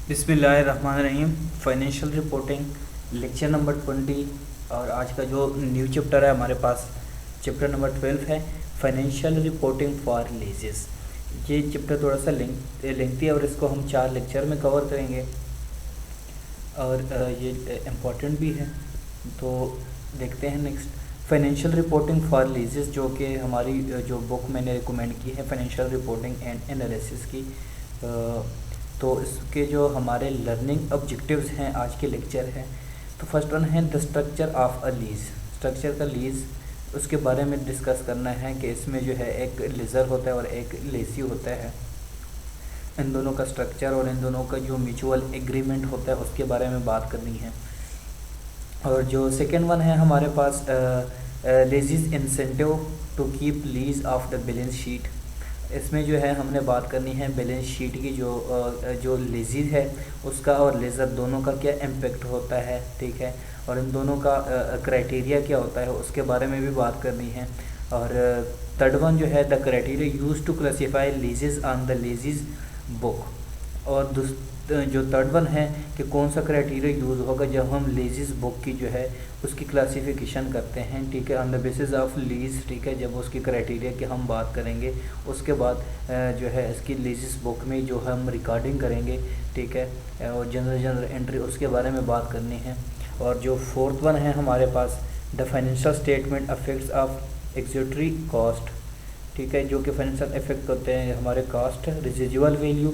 बिस्मिल्लाहिर्रहमानिर्रहीम। Financial reporting lecture number 20 और आज का जो न्यू चैप्टर है हमारे पास चैप्टर नंबर 12 है फाइनेंशियल रिपोर्टिंग फॉर लीजेस। ये चैप्टर थोड़ा सा लेंथी है और इसको हम 4 लेक्चर में कवर करेंगे और ये इम्पोर्टेंट भी है। तो देखते हैं नेक्स्ट फाइनेंशियल रिपोर्टिंग फॉर लीजेस, जो कि हमारी जो बुक मैंने रिकमेंड की है फाइनेंशियल रिपोर्टिंग एंड एनालिसिस की। तो इसके जो हमारे लर्निंग ऑब्जेक्टिव्स हैं आज के लेक्चर हैं, तो फर्स्ट वन है the structure of a lease. Structure का लीज उसके बारे में डिस्कस करना है कि इसमें जो है एक लीजर होता है और एक लेसी होता है। इन दोनों का स्ट्रक्चर और इन दोनों का जो म्यूचुअल एग्रीमेंट होता है उसके बारे में बात करनी है। और जो सेकेंड वन है हमारे पास leases incentive to keep lease off the balance sheet. इसमें जो है हमने बात करनी है बैलेंस शीट की जो लीज है उसका और लेज़र दोनों का क्या इम्पेक्ट होता है, ठीक है, और इन दोनों का क्राइटेरिया क्या होता है उसके बारे में भी बात करनी है। और थर्ड वन जो है the criteria use to classify leases on the lessee's book. और जो थर्ड वन है कि कौन सा क्राइटेरिया यूज़ होगा जब हम लीजेस बुक की जो है उसकी क्लासिफिकेशन करते हैं, ठीक है, on the basis of lease, ठीक है। जब उसकी क्राइटेरिया की हम बात करेंगे उसके बाद जो है इसकी लीजेस बुक में जो हम रिकॉर्डिंग करेंगे, ठीक है, और जनरल एंट्री उसके बारे में बात करनी है। और जो फोर्थ वन है हमारे पास the financial statement affects of executory cost, ठीक है, जो कि फाइनेंशियल इफेक्ट होते हैं हमारे cost, residual value,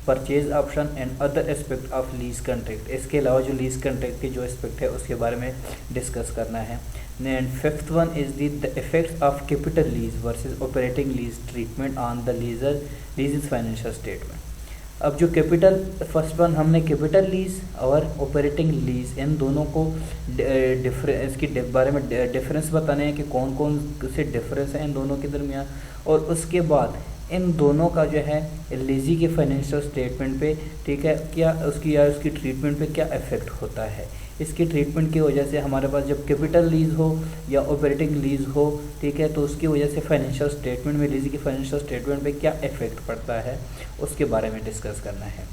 purchase option and other aspect of lease contract. इसके अलावा जो लीज कॉन्ट्रैक्ट के जो एस्पेक्ट है उसके बारे में डिस्कस करना है। And fifth one is the effects of capital lease versus operating lease treatment on the lease financial statement. अब जो कैपिटल फर्स्ट वन हमने कैपिटल लीज और ऑपरेटिंग लीज इन दोनों को इसके बारे में डिफरेंस बताने हैं कि कौन कौन से डिफरेंस हैं इन दोनों के दरमियान, और उसके बाद इन दोनों का जो है लीजी के फाइनेंशियल स्टेटमेंट पे, ठीक है, क्या उसकी ट्रीटमेंट पे क्या इफेक्ट होता है। इसकी ट्रीटमेंट की वजह से हमारे पास जब कैपिटल लीज हो या ऑपरेटिंग लीज हो, ठीक है, तो उसकी वजह से फाइनेंशियल स्टेटमेंट में लीजी के फाइनेंशियल स्टेटमेंट पे क्या इफेक्ट पड़ता है उसके बारे में डिस्कस करना है।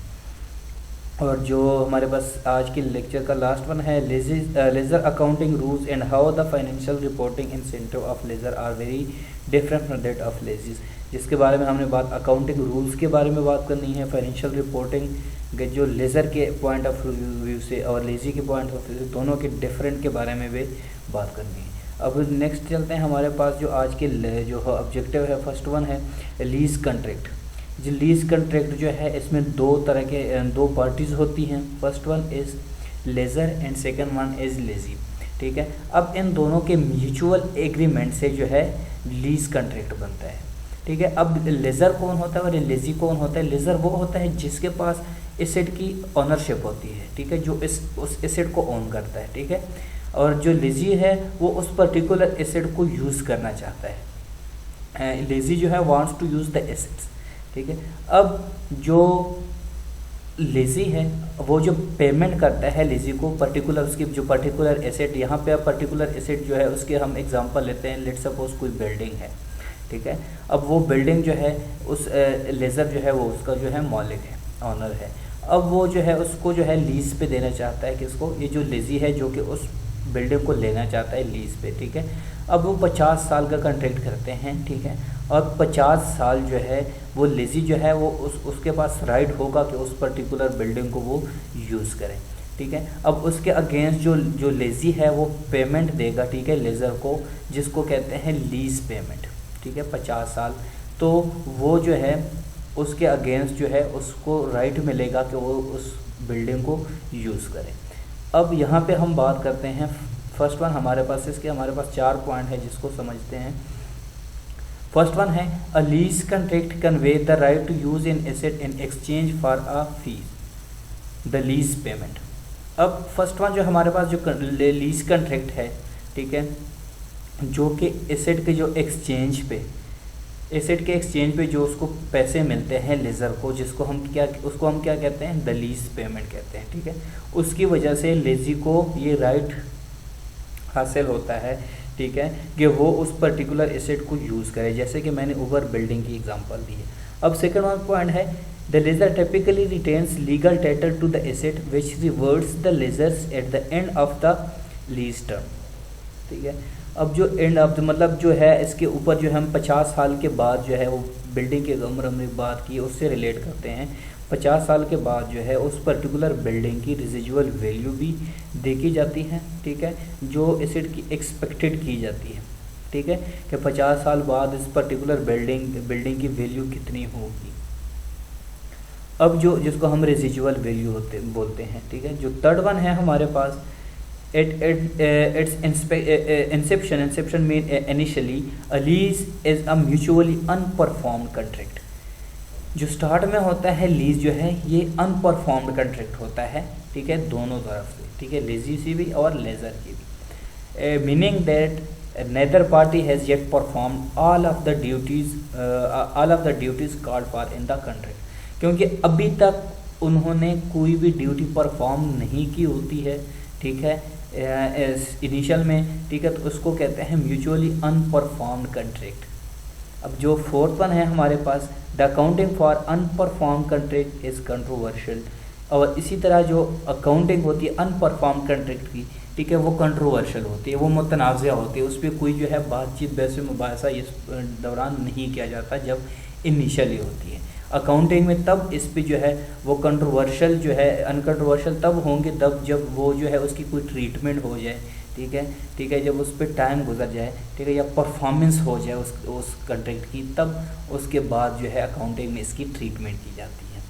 और जो हमारे पास आज के लेक्चर का लास्ट वन है lessor accounting rules and how the financial reporting incentive of lessor are very different from that of lessees, जिसके बारे में हमने बात अकाउंटिंग रूल्स के बारे में बात करनी है फाइनेंशियल रिपोर्टिंग जो लेज़र के पॉइंट ऑफ व्यू से और लेजी के पॉइंट ऑफ व्यू से दोनों के डिफरेंट के बारे में भी बात करनी है। अब नेक्स्ट चलते हैं हमारे पास जो आज के जो ऑब्जेक्टिव है फर्स्ट वन है लीज कॉन्ट्रैक्ट। जो लीज कॉन्ट्रैक्ट जो है इसमें दो पार्टीज़ होती हैं। First one is laser and second one is lazy, ठीक है। अब इन दोनों के म्यूचुअल एग्रीमेंट से जो है लीज कॉन्ट्रैक्ट बनता है, ठीक है। अब लेज़र कौन होता है और लेजी कौन होता है। लेज़र वो होता है जिसके पास एसेट की ओनरशिप होती है, ठीक है, जो उस एसेट को ओन करता है, ठीक है। और जो लेजी है वो उस पर्टिकुलर एसेट को यूज़ करना चाहता है। लेजी जो है wants to use the assets, ठीक है। अब जो लेजी है वो जो पेमेंट करता है लेजी को पर्टिकुलर उसकी जो पर्टिकुलर एसेट, यहाँ पे अब पर्टिकुलर एसेट जो है उसके हम एग्जांपल लेते हैं। लेट्स सपोज कोई बिल्डिंग है, ठीक है। अब वो बिल्डिंग जो है उस लेज़र जो है वो उसका जो है मालिक है, ऑनर है। अब वो जो है उसको जो है लीज पे देना चाहता है किसको, ये जो लेजी है जो कि उस बिल्डिंग को लेना चाहता है लीज पे, ठीक है। अब वो 50 साल का कॉन्ट्रैक्ट करते हैं, ठीक है, और 50 साल जो है वो लेजी जो है वो उसके पास राइट होगा कि उस पर्टिकुलर बिल्डिंग को वो यूज़ करें, ठीक है। अब उसके अगेंस्ट जो लेजी है वो पेमेंट देगा, ठीक है, लेज़र को, जिसको कहते हैं लीज पेमेंट, ठीक है, 50 साल। तो वो जो है उसके अगेंस्ट जो है उसको राइट मिलेगा कि वो उस बिल्डिंग को यूज़ करे। अब यहाँ पे हम बात करते हैं फर्स्ट वन हमारे पास हमारे पास 4 पॉइंट है जिसको समझते हैं। फर्स्ट वन है a lease contract convey the right to use in asset in exchange for a fee the lease payment. अब फर्स्ट वन जो हमारे पास जो लीज कॉन्ट्रैक्ट है, ठीक है, जो कि एसेट के जो एक्सचेंज पे जो उसको पैसे मिलते हैं लेज़र को, उसको हम क्या कहते हैं, द लीज पेमेंट कहते हैं, ठीक है। उसकी वजह से लेजी को ये राइट हासिल होता है, ठीक है, कि वो उस पर्टिकुलर एसेट को यूज़ करे, जैसे कि मैंने ऊपर बिल्डिंग की एग्जांपल दी है। अब सेकंड वन पॉइंट है the lessor typically retains legal title to the asset which reverts the lessor's at the end of the lease term. ठीक है, अब जो एंड ऑफ द मतलब जो है इसके ऊपर जो हम 50 साल के बाद जो है वो बिल्डिंग की उम्र हमने बात की उससे रिलेट करते हैं। 50 साल के बाद जो है उस पर्टिकुलर बिल्डिंग की रिजिजुअल वैल्यू भी देखी जाती है। ठीक है, जो एसेट की एक्सपेक्टेड की जाती है। ठीक है, कि 50 साल बाद इस पर्टिकुलर बिल्डिंग की वैल्यू कितनी होगी। अब जो जिसको हम रेजिजुअल वैल्यू बोलते हैं। ठीक है, जो थर्ड वन है हमारे पास its inception mean initially a lease is a mutually unperformed contract। जो स्टार्ट में होता है लीज जो है ये अनपरफॉर्म्ड कंट्रैक्ट होता है। ठीक है, दोनों तरफ से। ठीक है, लेजी से भी और लेजर की भी। Meaning that neither party has yet performed all of the duties called for in the contract। क्योंकि अभी तक उन्होंने कोई भी ड्यूटी परफॉर्म नहीं की होती है। ठीक है, इनिशियल में। ठीक है, तो उसको कहते हैं म्यूचुअली अनपरफॉर्म्ड कंट्रैक्ट। अब जो फोर्थ वन है हमारे पास the accounting for unperform contract is controversial. और इसी तरह जो अकाउंटिंग होती है अनपरफॉर्म कंट्रैक्ट की, ठीक है, वो कंट्रोवर्शियल होती है, वो मुतनाज़ा होती है, उस पर कोई जो है बातचीत बहस मुबाहसा इस दौरान नहीं किया जाता जब इनिशियली होती है। अकाउंटिंग में तब इस पे जो है वो कंट्रोवर्शियल जो है अनकंट्रोवर्शियल तब होंगे तब जब वो जो है उसकी कोई ट्रीटमेंट हो जाए। ठीक है, ठीक है, जब उस पर टाइम गुजर जाए। ठीक है, या परफॉर्मेंस हो जाए उस कंट्रैक्ट की, तब उसके बाद जो है अकाउंटिंग में इसकी ट्रीटमेंट की जाती है।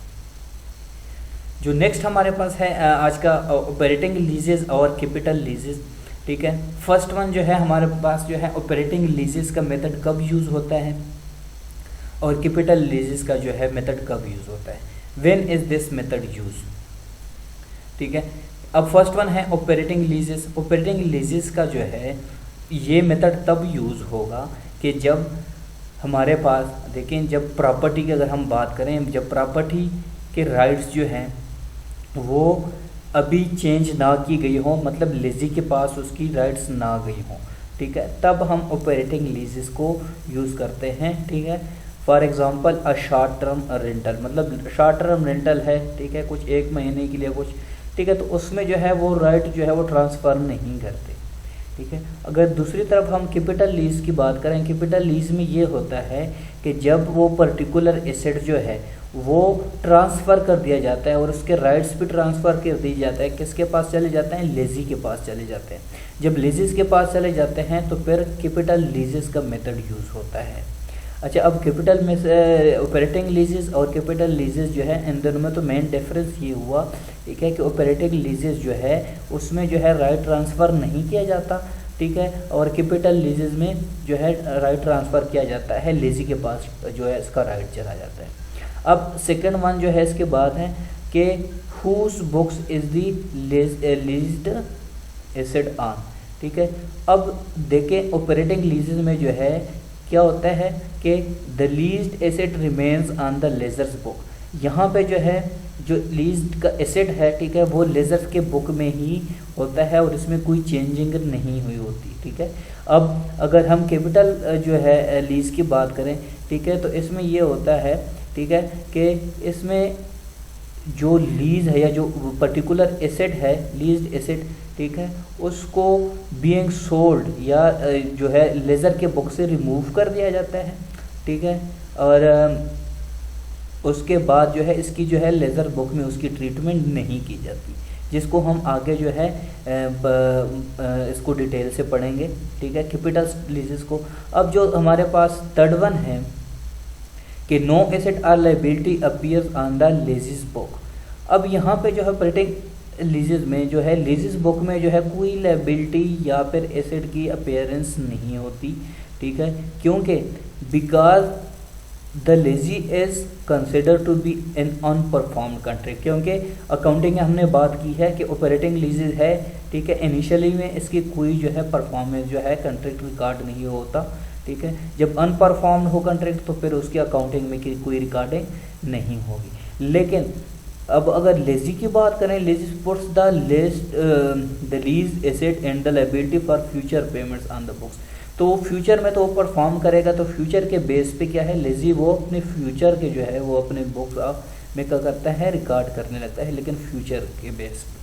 जो नेक्स्ट हमारे पास है आज का ऑपरेटिंग लीजेस और कैपिटल लीजेस। ठीक है, फर्स्ट वन जो है हमारे पास जो है ऑपरेटिंग लीजेस का मेथड कब यूज़ होता है और कैपिटल लीजेस का जो है मेथड कब यूज़ होता है। When is this method use. ठीक है, अब फर्स्ट वन है ऑपरेटिंग लीजेस। ऑपरेटिंग लीजेस का जो है ये मेथड तब यूज़ होगा कि जब हमारे पास देखें, जब प्रॉपर्टी की अगर हम बात करें, जब प्रॉपर्टी के राइट्स जो हैं वो अभी चेंज ना की गई हो, मतलब लेजी के पास उसकी राइट्स ना गई हो। ठीक है, तब हम ऑपरेटिंग लीजेस को यूज़ करते हैं। ठीक है, for example a short term rental, मतलब शॉर्ट टर्म रेंटल है। ठीक है, कुछ एक महीने के लिए कुछ। ठीक है, तो उसमें जो है वो राइट जो है वो ट्रांसफ़र नहीं करते। ठीक है, अगर दूसरी तरफ हम कैपिटल लीज की बात करें, कैपिटल लीज में ये होता है कि जब वो पर्टिकुलर एसेट जो है वो ट्रांसफ़र कर दिया जाता है और उसके राइट्स भी ट्रांसफ़र कर दिया जाता है, किसके पास चले जाते हैं, लेजी के पास चले जाते हैं। जब लेजीज के पास चले जाते हैं तो फिर कैपिटल लीजेस का मेथड यूज़ होता है। अच्छा, अब कैपिटल में ऑपरेटिंग लीजेस और कैपिटल लीजेस जो है इन दोनों में तो मेन डिफरेंस ये हुआ। ठीक है, कि ऑपरेटिंग लीजेस जो है उसमें जो है राइट ट्रांसफ़र नहीं किया जाता। ठीक है, और कैपिटल लीजेस में जो है राइट ट्रांसफ़र किया जाता है, लेजी के पास जो है इसका राइट चला जाता है। अब सेकंड वन जो है इसके बाद है कि whose books is the leased asset on. ठीक है, अब देखें ऑपरेटिंग लीजेस में जो है क्या होता है कि the leased asset remains on the lessor's book. यहाँ पे जो है जो लीज्ड का एसेट है, ठीक है, वो लेजर्स के बुक में ही होता है और इसमें कोई चेंजिंग नहीं हुई होती। ठीक है, अब अगर हम कैपिटल जो है लीज की बात करें, ठीक है, तो इसमें ये होता है, ठीक है, कि इसमें जो लीज है या जो पर्टिकुलर एसेट है, लीज्ड एसेट, ठीक है, उसको बीइंग सोल्ड या जो है लेज़र के बुक से रिमूव कर दिया जाता है। ठीक है, और उसके बाद जो है इसकी जो है लेज़र बुक में उसकी ट्रीटमेंट नहीं की जाती, जिसको हम आगे जो है इसको डिटेल से पढ़ेंगे। ठीक है, कैपिटल लीजेस को। अब जो हमारे पास थर्ड वन है कि no asset or liability appears on the lessee's book. अब यहाँ पे जो है ऑपरेटिंग लीजेस में जो है लीजेस बुक में जो है कोई लायबिलिटी या फिर एसेट की अपीयरेंस नहीं होती। ठीक है, क्योंकि because the lessee is consider to be an unperformed contract. क्योंकि अकाउंटिंग में हमने बात की है कि ऑपरेटिंग लीजेस है, ठीक है, इनिशियली में इसकी कोई जो है परफॉर्मेंस जो है कंट्रैक्ट रिकॉर्ड नहीं होता। ठीक है, जब अनपरफॉर्म्ड हो कंट्रैक्ट तो फिर उसकी अकाउंटिंग में कोई रिकॉर्डिंग नहीं होगी। लेकिन अब अगर लेजी की बात करें, lazy puts the lease asset and the liability for future payments on the books. तो वो फ्यूचर में तो वो परफॉर्म करेगा, तो फ्यूचर के बेस पे क्या है, लेजी वो अपने फ्यूचर के जो है वो अपने बुक्स में क्या करता है, रिकॉर्ड करने लगता है, लेकिन फ्यूचर के बेस पे।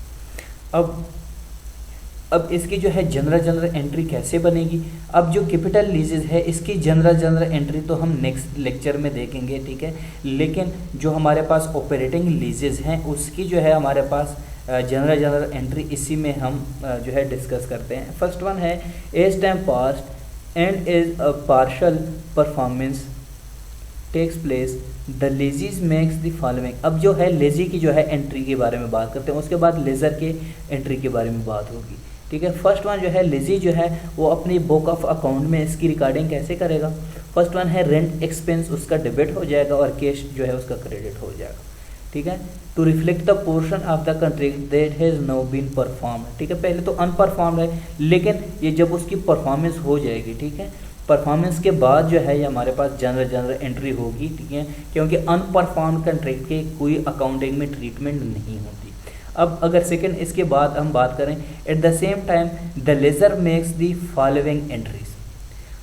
अब इसकी जो है जनरल एंट्री कैसे बनेगी। अब जो कैपिटल लीजेस है इसकी जनरल एंट्री तो हम नेक्स्ट लेक्चर में देखेंगे, ठीक है। लेकिन जो हमारे पास ऑपरेटिंग लीजेस हैं उसकी जो है हमारे पास जनरल एंट्री इसी में हम जो है डिस्कस करते हैं। फर्स्ट वन है as time passed and as a partial performance takes place the lessees makes the following. अब जो है लेजी की जो है एंट्री के बारे में बात करते हैं, उसके बाद लेज़र के एंट्री के बारे में बात होगी, ठीक है। फर्स्ट वन जो है लेजी जो है वो अपनी बुक ऑफ अकाउंट में इसकी रिकॉर्डिंग कैसे करेगा। फर्स्ट वन है रेंट एक्सपेंस उसका डेबिट हो जाएगा और कैश जो है उसका क्रेडिट हो जाएगा, ठीक है। To reflect the portion of the contract that has now been perform, ठीक है। पहले तो अनपरफॉर्म्ड है, लेकिन ये जब उसकी परफॉर्मेंस हो जाएगी, ठीक है, परफॉर्मेंस के बाद जो है ये हमारे पास जनरल एंट्री होगी, ठीक है, क्योंकि अनपरफॉर्म कंट्रैक्ट के कोई अकाउंटिंग में ट्रीटमेंट नहीं होती। अब अगर सेकंड इसके बाद हम बात करें, at the same time the laser makes the following entries.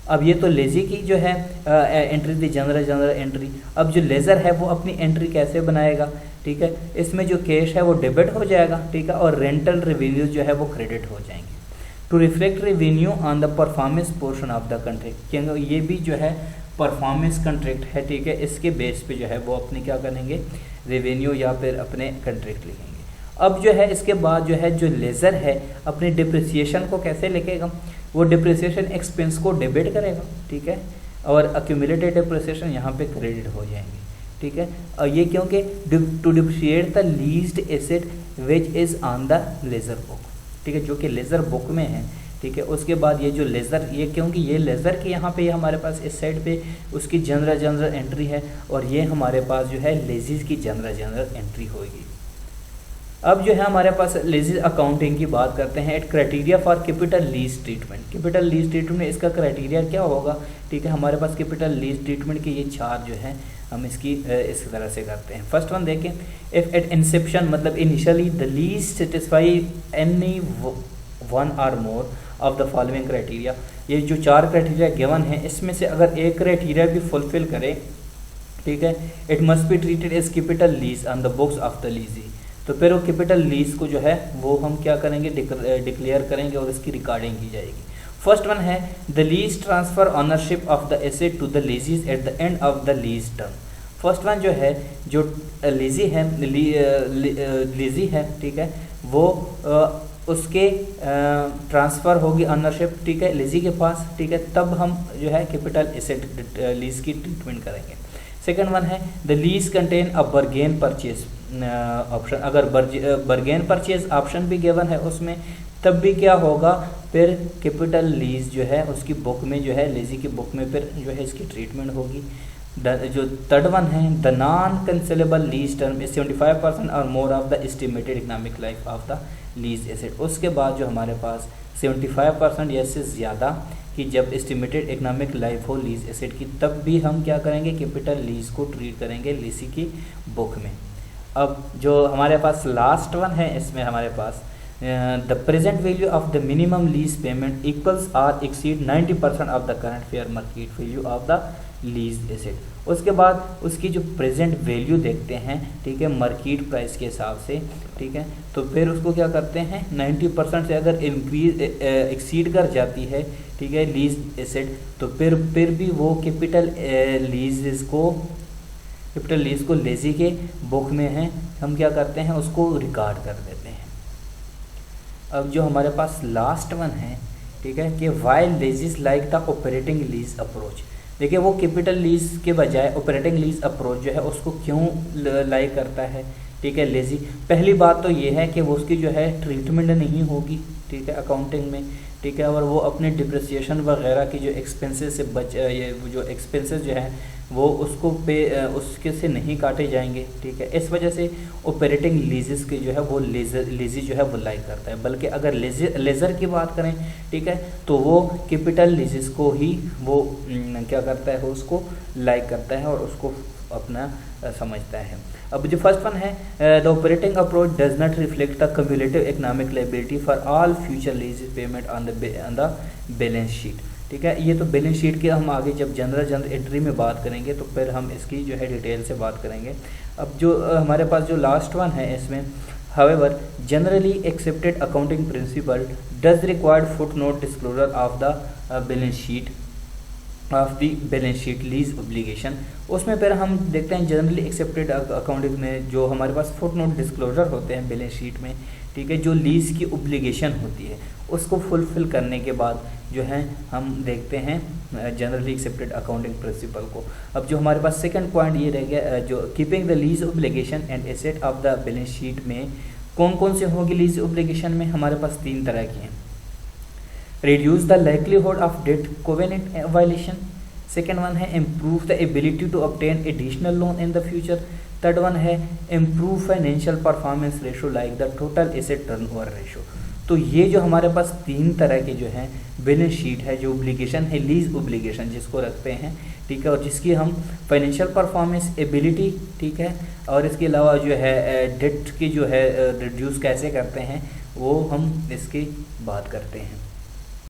अब ये तो लेजी की जो है एंट्री थी, जनरल एंट्री। अब जो लेज़र है वो अपनी एंट्री कैसे बनाएगा, ठीक है। इसमें जो कैश है वो डेबिट हो जाएगा, ठीक है, और रेंटल रेवेन्यू जो है वो क्रेडिट हो जाएंगे। To reflect revenue on the performance portion of the contract, क्योंकि ये भी जो है परफॉर्मेंस कंट्रैक्ट है, ठीक है, इसके बेस पे जो है वो अपने क्या करेंगे, रेवेन्यू या फिर अपने कंट्रैक्ट लिखेंगे। अब जो है इसके बाद जो है जो लेज़र है अपनी डिप्रिसिएशन को कैसे लिखेगा, वो डिप्रिसिएशन एक्सपेंस को डेबिट करेगा, ठीक है, और अक्यूमुलेटेड डिप्रिसिएशन यहाँ पे क्रेडिट हो जाएंगे, ठीक है। और ये क्योंकि to depreciate the leased asset which is on the lessor book, ठीक है, जो कि लेज़र बुक में है, ठीक है। उसके बाद ये जो लेज़र, ये क्योंकि ये लेज़र के यहाँ पे ये हमारे पास इस साइड पे उसकी जनरल एंट्री है, और ये हमारे पास जो है लेजीज की जनरल एंट्री होगी। अब जो है हमारे पास लेजीज अकाउंटिंग की बात करते हैं। Eight criteria for capital lease treatment, capital lease treatment में इसका क्राइटेरिया क्या होगा, ठीक है। हमारे पास कैपिटल लीज ट्रीटमेंट के ये चार जो है हम इसकी इस तरह से करते हैं। फर्स्ट वन देखें, इफ एट इंसेप्शन मतलब initially the lease satisfy any one और more of the following criteria, ये जो चार क्राइटेरिया गिवन है इसमें से अगर एक क्राइटेरिया भी फुलफिल करे, ठीक है, it must be treated as capital lease on the books of the lessee, तो फिर वो कैपिटल लीज को जो है वो हम क्या करेंगे, डिक्लेयर करेंगे और इसकी रिकॉर्डिंग की जाएगी। फर्स्ट वन है the lease transfer ownership of the asset to the lessees at the end of the lease term. First one जो है जो लीजी है लीजी है, ठीक है, वो उसके ट्रांसफ़र होगी ऑनरशिप, ठीक है, लीजी के पास, ठीक है, तब हम जो है कैपिटल एसेट लीज की ट्रीटमेंट करेंगे। सेकंड वन है the lease contain a Bergen purchase option, अगर बर्गेन परचेज ऑप्शन भी गिवन है उसमें, तब भी क्या होगा, फिर कैपिटल लीज जो है उसकी बुक में जो है लीजी की बुक में फिर जो है इसकी ट्रीटमेंट होगी। जो थर्ड वन है the non cancellable lease term is 75% और more of the estimated economic life of the lease asset. उसके बाद जो हमारे पास 75% या इससे ज़्यादा कि जब एस्टिमेटेड इकोनॉमिक लाइफ हो लीज एसेट की, तब भी हम क्या करेंगे, कैपिटल लीज को ट्रीट करेंगे लीजी की बुक में। अब जो हमारे पास लास्ट वन है इसमें हमारे पास the present value of the minimum lease payment equals or exceed 90% of the current fair market value of the lease asset. उसके बाद उसकी जो प्रेजेंट वैल्यू देखते हैं, ठीक है, मार्केट प्राइस के हिसाब से, ठीक है, तो फिर उसको क्या करते हैं 90% से अगर इंक्रीज एक्सीड कर जाती है, ठीक है, लीज एसेट, तो फिर भी वो कैपिटल लीज को लेजी के बुक में है, हम क्या करते हैं उसको रिकॉर्ड कर देते हैं। अब जो हमारे पास लास्ट वन है, ठीक है, कि why lessees like the operating lease approach. देखिए वो कैपिटल लीज के बजाय ऑपरेटिंग लीज अप्रोच जो है उसको क्यों लाइक करता है, ठीक है, लेजी। पहली बात तो ये है कि वो उसकी जो है ट्रीटमेंट नहीं होगी, ठीक है, अकाउंटिंग में, ठीक है, और वो अपने डिप्रिसिएशन वगैरह की जो एक्सपेंसेस से ये जो एक्सपेंसेस जो है वो उसको उसके से नहीं काटे जाएंगे, ठीक है। इस वजह से ऑपरेटिंग लीजेस की जो है वो लेजी जो है वो लाइक करता है। बल्कि अगर लेज़र की बात करें, ठीक है, तो वो कैपिटल लीजेस को ही वो क्या करता है, उसको लाइक करता है और उसको अपना समझता है। अब जो फर्स्ट वन है the operating approach does not reflect the cumulative economic liability for all future lease payment on the balance sheet, ठीक है। ये तो बैलेंस शीट के हम आगे जब जनरल एंट्री में बात करेंगे तो फिर हम इसकी जो है डिटेल से बात करेंगे। अब जो हमारे पास जो लास्ट वन है इसमें, However, generally accepted accounting principle does require footnote disclosure of the balance sheet lease obligation. उसमें फिर हम देखते हैं जनरली एक्सेप्टेड अकाउंटिंग में जो हमारे पास फुटनोट डिस्क्लोजर होते हैं बैलेंस शीट में, ठीक है, जो लीज की ओब्लिगेशन होती है उसको फुलफिल करने के बाद जो है हम देखते हैं जनरली एक्सेप्टेड अकाउंटिंग प्रिंसिपल को। अब जो हमारे पास सेकंड पॉइंट ये रह गया, जो keeping the lease obligation and asset of the balance sheet में कौन कौन से होंगे लीज ओब्लिगेशन में, हमारे पास 3 तरह की हैं। Reduce the likelihood of debt covenant violation, second one है improve the ability to obtain additional loan in the future, third one है improve financial performance ratio like the total asset turnover ratio. तो ये जो हमारे पास 3 तरह के जो हैं बैलेंस शीट है, जो ओब्लिगेशन है लीज ओब्लिगेशन जिसको रखते हैं, ठीक है, और जिसकी हम फाइनेंशियल परफॉर्मेंस एबिलिटी, ठीक है, और इसके अलावा जो है डेट की जो है रिड्यूस कैसे करते हैं वो हम इसकी बात करते हैं।